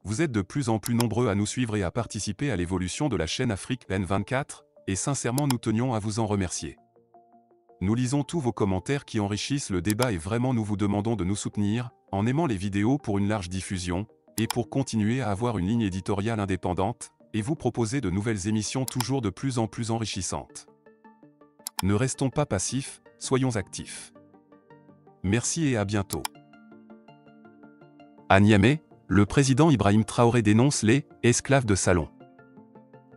vous êtes de plus en plus nombreux à nous suivre et à participer à l'évolution de la chaîne Afrique N24, et sincèrement nous tenions à vous en remercier. Nous lisons tous vos commentaires qui enrichissent le débat et vraiment nous vous demandons de nous soutenir, en aimant les vidéos pour une large diffusion, et pour continuer à avoir une ligne éditoriale indépendante, et vous proposer de nouvelles émissions toujours de plus en plus enrichissantes. Ne restons pas passifs, soyons actifs. Merci et à bientôt. À Niamey, le président Ibrahim Traoré dénonce les « esclaves de salon ».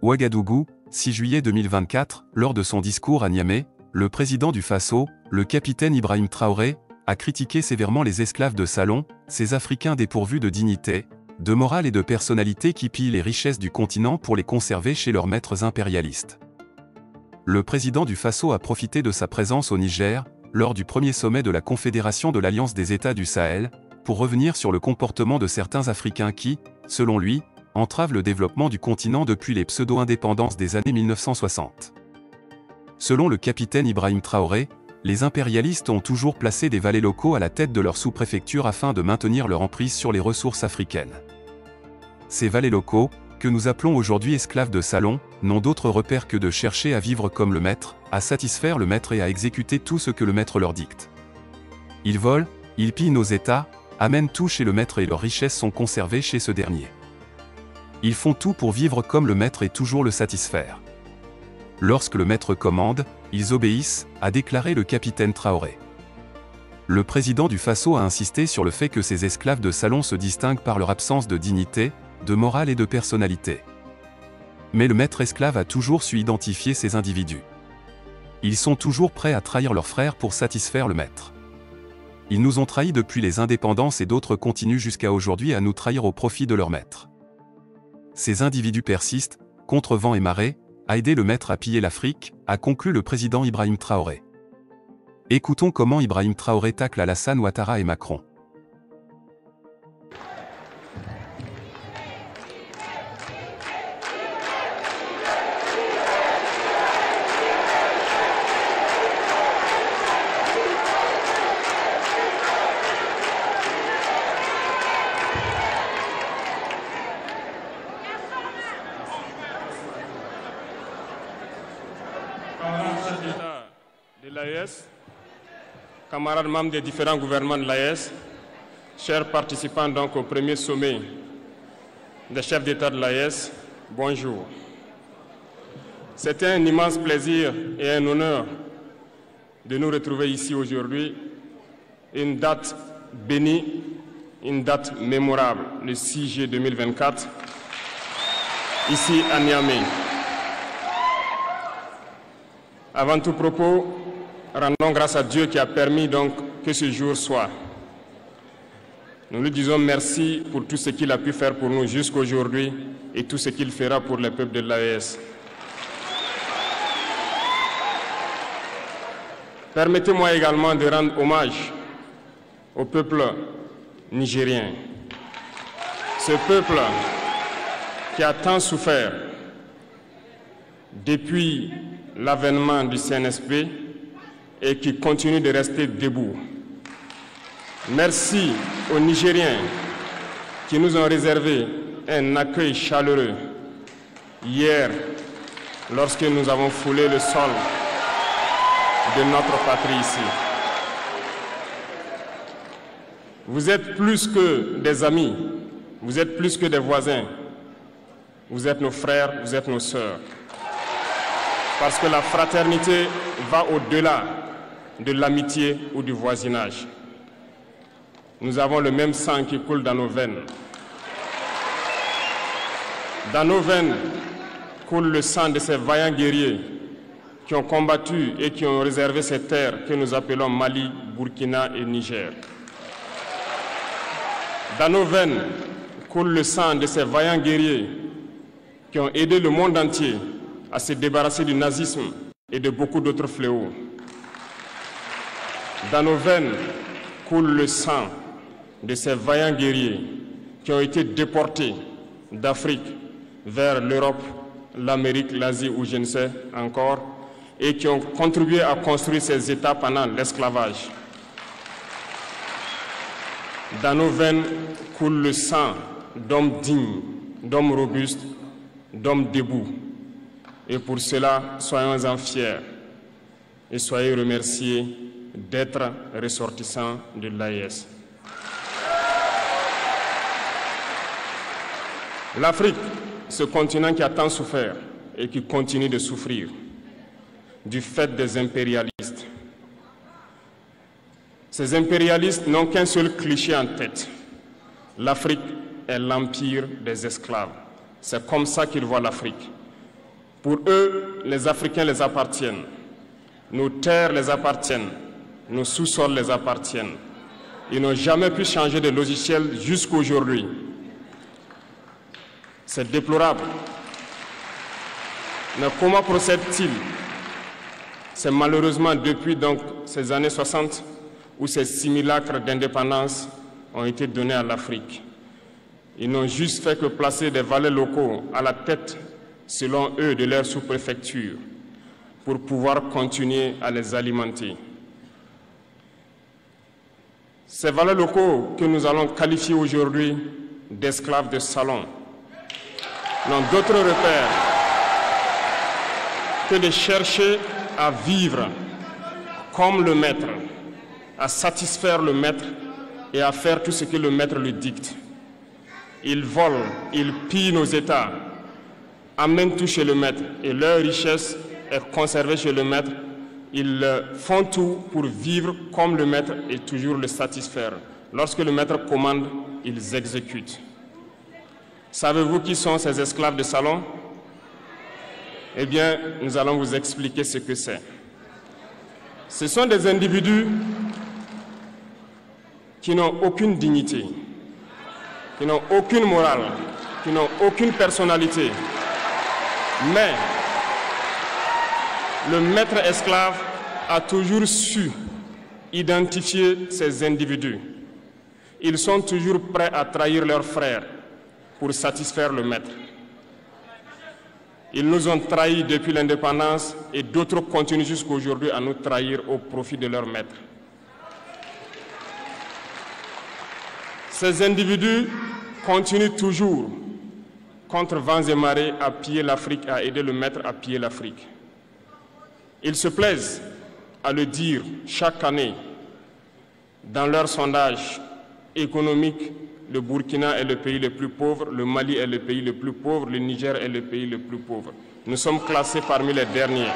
Ouagadougou, 6 juillet 2024, lors de son discours à Niamey, le président du Faso, le capitaine Ibrahim Traoré, a critiqué sévèrement les esclaves de salon, ces Africains dépourvus de dignité, de morale et de personnalité qui pillent les richesses du continent pour les conserver chez leurs maîtres impérialistes. Le président du Faso a profité de sa présence au Niger, lors du premier sommet de la Confédération de l'Alliance des États du Sahel, pour revenir sur le comportement de certains Africains qui, selon lui, entravent le développement du continent depuis les pseudo-indépendances des années 1960. Selon le capitaine Ibrahim Traoré, les impérialistes ont toujours placé des valets locaux à la tête de leur sous-préfecture afin de maintenir leur emprise sur les ressources africaines. Ces valets locaux, que nous appelons aujourd'hui esclaves de salon, n'ont d'autre repère que de chercher à vivre comme le maître, à satisfaire le maître et à exécuter tout ce que le maître leur dicte. Ils volent, ils pillent nos États, amènent tout chez le maître et leurs richesses sont conservées chez ce dernier. Ils font tout pour vivre comme le maître et toujours le satisfaire. Lorsque le maître commande, ils obéissent, a déclaré le capitaine Traoré. Le président du Faso a insisté sur le fait que ces esclaves de salon se distinguent par leur absence de dignité, de morale et de personnalité. Mais le maître esclave a toujours su identifier ces individus. Ils sont toujours prêts à trahir leurs frères pour satisfaire le maître. Ils nous ont trahis depuis les indépendances et d'autres continuent jusqu'à aujourd'hui à nous trahir au profit de leur maître. Ces individus persistent, contre vent et marée, à aider le maître à piller l'Afrique, a conclu le président Ibrahim Traoré. Écoutons comment Ibrahim Traoré tacle Alassane Ouattara et Macron. De l'AES, camarades membres des différents gouvernements de l'AES, chers participants donc au premier sommet des chefs d'État de l'AES, bonjour. C'est un immense plaisir et un honneur de nous retrouver ici aujourd'hui, une date bénie, une date mémorable, le 6 juillet 2024, ici à Niamey. Avant tout propos, rendons grâce à Dieu qui a permis donc que ce jour soit. Nous lui disons merci pour tout ce qu'il a pu faire pour nous jusqu'à aujourd'hui et tout ce qu'il fera pour le peuple de l'AES. Permettez-moi également de rendre hommage au peuple nigérien. Ce peuple qui a tant souffert depuis l'avènement du CNSP et qui continue de rester debout. Merci aux Nigériens qui nous ont réservé un accueil chaleureux hier lorsque nous avons foulé le sol de notre patrie ici. Vous êtes plus que des amis, vous êtes plus que des voisins, vous êtes nos frères, vous êtes nos sœurs. Parce que la fraternité va au-delà de l'amitié ou du voisinage. Nous avons le même sang qui coule dans nos veines. Dans nos veines coule le sang de ces vaillants guerriers qui ont combattu et qui ont réservé ces terres que nous appelons Mali, Burkina et Niger. Dans nos veines coule le sang de ces vaillants guerriers qui ont aidé le monde entier à se débarrasser du nazisme et de beaucoup d'autres fléaux. Dans nos veines coule le sang de ces vaillants guerriers qui ont été déportés d'Afrique vers l'Europe, l'Amérique, l'Asie ou je ne sais encore, et qui ont contribué à construire ces États pendant l'esclavage. Dans nos veines coule le sang d'hommes dignes, d'hommes robustes, d'hommes debout. Et pour cela, soyons-en fiers et soyez remerciés d'être ressortissants de l'AES. L'Afrique, ce continent qui a tant souffert et qui continue de souffrir du fait des impérialistes. Ces impérialistes n'ont qu'un seul cliché en tête. L'Afrique est l'empire des esclaves. C'est comme ça qu'ils voient l'Afrique. Pour eux, les Africains les appartiennent. Nos terres les appartiennent. Nos sous-sols les appartiennent. Ils n'ont jamais pu changer de logiciel jusqu'à aujourd'hui. C'est déplorable. Mais comment procèdent-ils? C'est malheureusement depuis donc ces années 60 où ces simulacres d'indépendance ont été donnés à l'Afrique. Ils n'ont juste fait que placer des valets locaux à la tête, selon eux, de leur sous-préfecture pour pouvoir continuer à les alimenter. Ces valets locaux que nous allons qualifier aujourd'hui d'esclaves de salon n'ont d'autre repère que de chercher à vivre comme le maître, à satisfaire le maître et à faire tout ce que le maître lui dicte. Ils volent, ils pillent nos États, amènent tout chez le maître et leur richesse est conservée chez le maître. Ils font tout pour vivre comme le maître et toujours le satisfaire. Lorsque le maître commande, ils exécutent. Savez-vous qui sont ces esclaves de salon? Eh bien, nous allons vous expliquer ce que c'est. Ce sont des individus qui n'ont aucune dignité, qui n'ont aucune morale, qui n'ont aucune personnalité. Mais le maître esclave a toujours su identifier ces individus. Ils sont toujours prêts à trahir leurs frères pour satisfaire le maître. Ils nous ont trahis depuis l'indépendance et d'autres continuent jusqu'à aujourd'hui à nous trahir au profit de leur maître. Ces individus continuent toujours, contre vents et marées, à piller l'Afrique, à aider le maître à piller l'Afrique. Ils se plaisent à le dire chaque année dans leurs sondages économiques. Le Burkina est le pays le plus pauvre, le Mali est le pays le plus pauvre, le Niger est le pays le plus pauvre. Nous sommes classés parmi les derniers.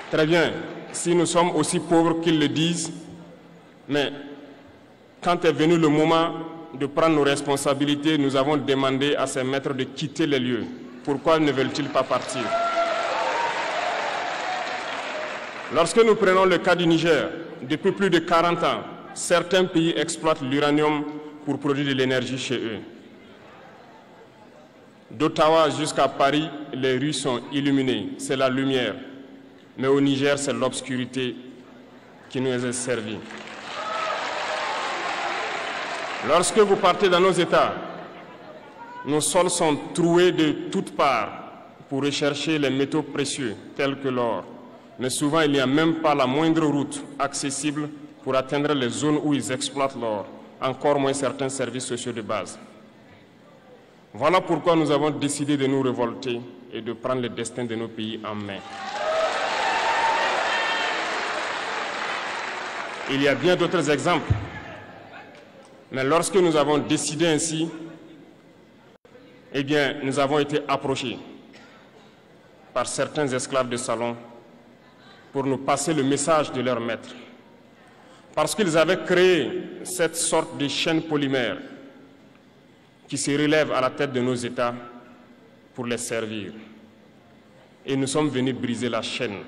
Très bien, si nous sommes aussi pauvres qu'ils le disent, mais quand est venu le moment de prendre nos responsabilités, nous avons demandé à ces maîtres de quitter les lieux. Pourquoi ne veulent-ils pas partir? Lorsque nous prenons le cas du Niger, depuis plus de 40 ans, certains pays exploitent l'uranium pour produire de l'énergie chez eux. D'Ottawa jusqu'à Paris, les rues sont illuminées, c'est la lumière. Mais au Niger, c'est l'obscurité qui nous est servie. Lorsque vous partez dans nos États, nos sols sont troués de toutes parts pour rechercher les métaux précieux tels que l'or. Mais souvent, il n'y a même pas la moindre route accessible pour atteindre les zones où ils exploitent l'or, encore moins certains services sociaux de base. Voilà pourquoi nous avons décidé de nous révolter et de prendre le destin de nos pays en main. Il y a bien d'autres exemples, mais lorsque nous avons décidé ainsi, eh bien, nous avons été approchés par certains esclaves de salon pour nous passer le message de leur maître. Parce qu'ils avaient créé cette sorte de chaîne polymère qui se relève à la tête de nos États pour les servir. Et nous sommes venus briser la chaîne.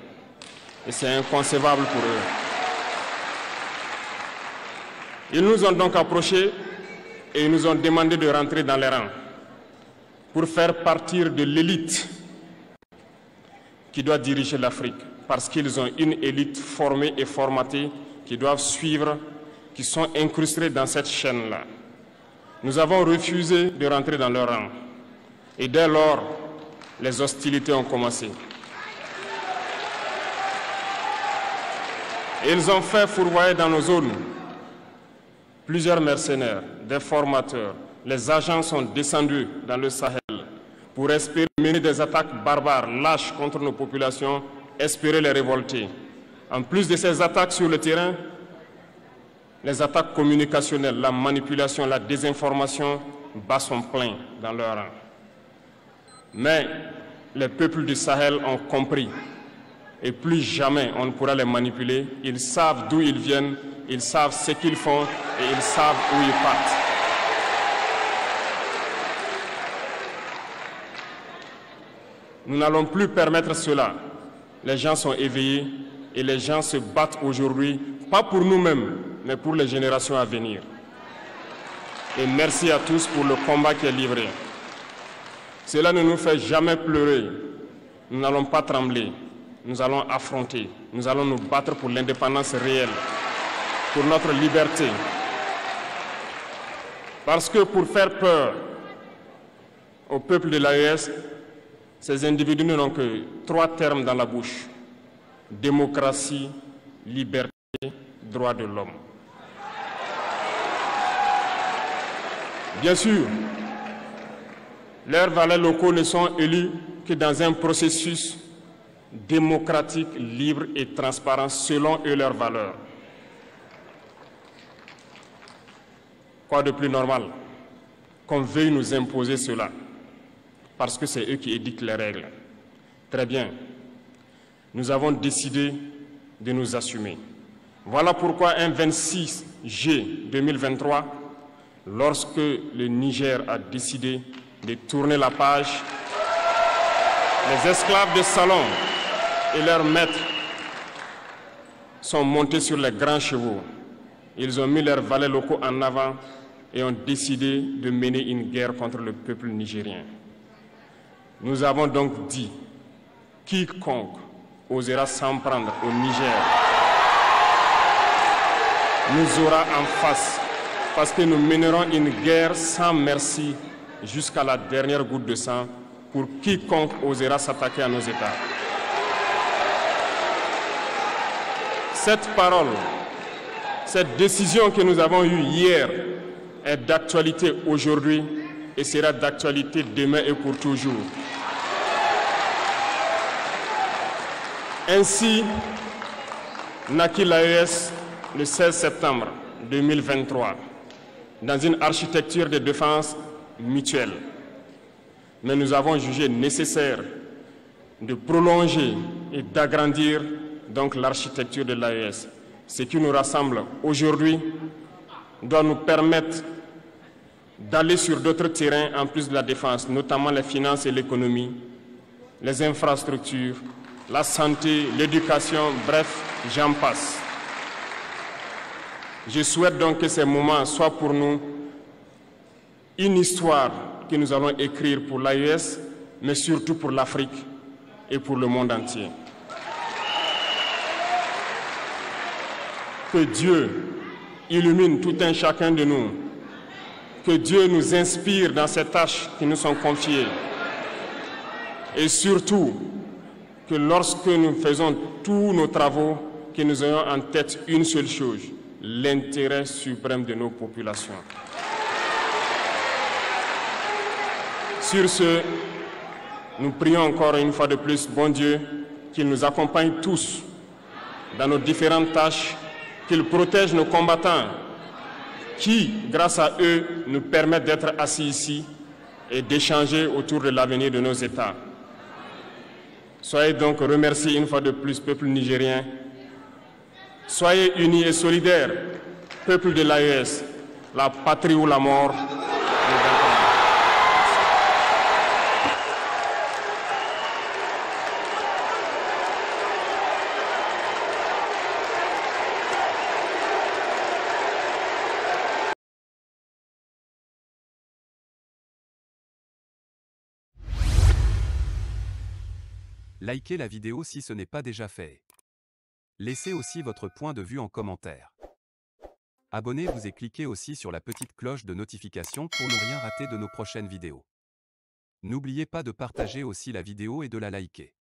Et c'est inconcevable pour eux. Ils nous ont donc approchés et ils nous ont demandé de rentrer dans les rangs pour faire partir de l'élite qui doit diriger l'Afrique. Parce qu'ils ont une élite formée et formatée qui doivent suivre, qui sont incrustés dans cette chaîne-là. Nous avons refusé de rentrer dans leur rang. Et dès lors, les hostilités ont commencé. Ils ont fait fourvoyer dans nos zones Plusieurs mercenaires, des formateurs, les agents sont descendus dans le Sahel pour espérer mener des attaques barbares, lâches contre nos populations, espérer les révolter. En plus de ces attaques sur le terrain, les attaques communicationnelles, la manipulation, la désinformation battent son plein dans leur rang. Mais les peuples du Sahel ont compris et plus jamais on ne pourra les manipuler. Ils savent d'où ils viennent, ils savent ce qu'ils font et ils savent où ils partent. Nous n'allons plus permettre cela. Les gens sont éveillés et les gens se battent aujourd'hui, pas pour nous-mêmes, mais pour les générations à venir. Et merci à tous pour le combat qui est livré. Cela ne nous fait jamais pleurer. Nous n'allons pas trembler. Nous allons affronter. Nous allons nous battre pour l'indépendance réelle, pour notre liberté. Parce que pour faire peur au peuple de l'AES, ces individus n'ont que 3 termes dans la bouche: démocratie, liberté, droits de l'homme. Bien sûr, leurs valets locaux ne sont élus que dans un processus démocratique, libre et transparent selon eux leurs valeurs. Quoi de plus normal qu'on veuille nous imposer cela, parce que c'est eux qui édictent les règles. Très bien, nous avons décidé de nous assumer. Voilà pourquoi un 26 juillet 2023, lorsque le Niger a décidé de tourner la page, les esclaves de Salon et leurs maîtres sont montés sur les grands chevaux. Ils ont mis leurs valets locaux en avant et ont décidé de mener une guerre contre le peuple nigérien. Nous avons donc dit, quiconque osera s'en prendre au Niger nous aura en face, parce que nous mènerons une guerre sans merci jusqu'à la dernière goutte de sang pour quiconque osera s'attaquer à nos États. Cette parole, cette décision que nous avons eue hier est d'actualité aujourd'hui et sera d'actualité demain et pour toujours. Ainsi naquit l'AES le 16 septembre 2023 dans une architecture de défense mutuelle. Mais nous avons jugé nécessaire de prolonger et d'agrandir donc l'architecture de l'AES. Ce qui nous rassemble aujourd'hui doit nous permettre d'aller sur d'autres terrains en plus de la défense, notamment les finances et l'économie, les infrastructures, la santé, l'éducation, bref, j'en passe. Je souhaite donc que ces moments soient pour nous une histoire que nous allons écrire pour l'AES, mais surtout pour l'Afrique et pour le monde entier. Que Dieu illumine tout un chacun de nous. Que Dieu nous inspire dans ces tâches qui nous sont confiées. Et surtout, que lorsque nous faisons tous nos travaux, que nous ayons en tête une seule chose, l'intérêt suprême de nos populations. Sur ce, nous prions encore une fois de plus, bon Dieu, qu'il nous accompagne tous dans nos différentes tâches, qu'il protège nos combattants, qui, grâce à eux, nous permettent d'être assis ici et d'échanger autour de l'avenir de nos États. Soyez donc remerciés une fois de plus, peuple nigérien. Soyez unis et solidaires, peuple de l'AES, la patrie ou la mort. Likez la vidéo si ce n'est pas déjà fait. Laissez aussi votre point de vue en commentaire. Abonnez-vous et cliquez aussi sur la petite cloche de notification pour ne rien rater de nos prochaines vidéos. N'oubliez pas de partager aussi la vidéo et de la liker.